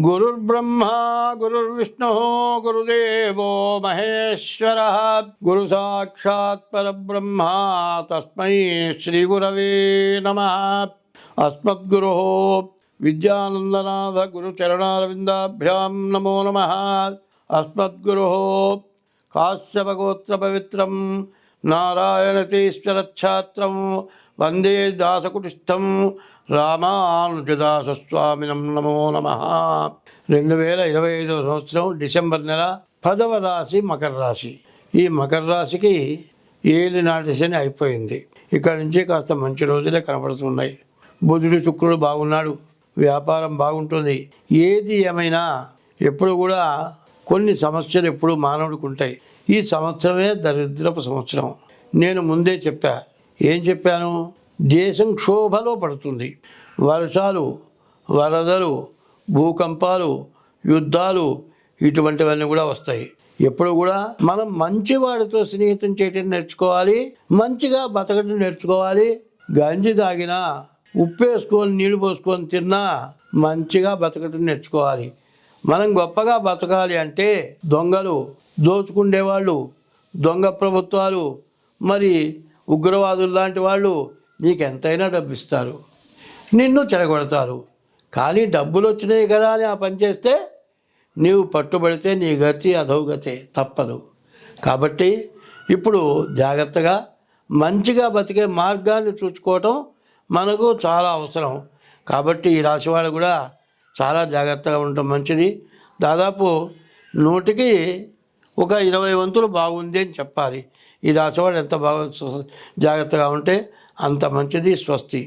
గురుర్బ్రహ్మ గురుర్విష్ణు గురుదేవో మహేశ్వర గురు సాక్షాత్ పరబ్రహ్మ తస్మై శ్రీ గురవే నమః. అస్మద్గురు విద్యానందనాథ గురు చరణారవిందాభ్యాం నమో నమః. అస్మద్గురు కాశ్యపగోత్ర పవిత్రం నారాయణతీశ్వరఛాత్రం వందే దాసకుటిస్థం రామానుజదాసస్వామినం నమో నమః. 2025 సంవత్సరం డిసెంబర్ నెల 10వ రాశి మకర రాశి. ఈ మకర రాశికి ఏలినాటి శని అయిపోయింది. ఇక్కడి నుంచి కాస్త మంచి రోజులే కనపడుతున్నాయి. బుధుడు శుక్రుడు బాగున్నాడు, వ్యాపారం బాగుంటుంది. ఏది ఏమైనా ఎప్పుడు కూడా కొన్ని సమస్యలు ఎప్పుడు మానవుడికి ఉంటాయి. ఈ సంవత్సరమే దరిద్రపు సంవత్సరం. నేను ముందే చెప్పా. ఏం చెప్పాను? దేశం క్షోభలో పడుతుంది. వర్షాలు, వరదలు, భూకంపాలు, యుద్ధాలు ఇటువంటివన్నీ కూడా వస్తాయి. ఎప్పుడు కూడా మనం మంచివాడితో స్నేహితం చేయటం నేర్చుకోవాలి, మంచిగా బతకటం నేర్చుకోవాలి. గంజి తాగినా, ఉప్పేసుకొని నీళ్లు పోసుకొని తిన్నా మంచిగా బతకటం నేర్చుకోవాలి. మనం గొప్పగా బతకాలి అంటే దొంగలు, దోచుకుండేవాళ్ళు, దొంగ ప్రభుత్వాలు, మరి ఉగ్రవాదులు లాంటి వాళ్ళు నీకెంతైనా డబ్బు ఇస్తారు, నిన్ను చెడగొడతారు. కానీ డబ్బులు వచ్చినాయి కదా అని ఆ పని చేస్తే నీవు పట్టుబడితే నీ గతి అధోగతే, తప్పదు. కాబట్టి ఇప్పుడు జాగ్రత్తగా మంచిగా బతికే మార్గాన్ని చూసుకోవటం మనకు చాలా అవసరం. కాబట్టి ఈ రాశి వాళ్ళు కూడా చాలా జాగ్రత్తగా ఉండటం మంచిది. దాదాపు 100కి ఒక 20 వంతులు బాగుంది అని చెప్పాలి. ఈ రాశివాడు ఎంత బాగా జాగ్రత్తగా ఉంటే అంత మంచిది. స్వస్తి.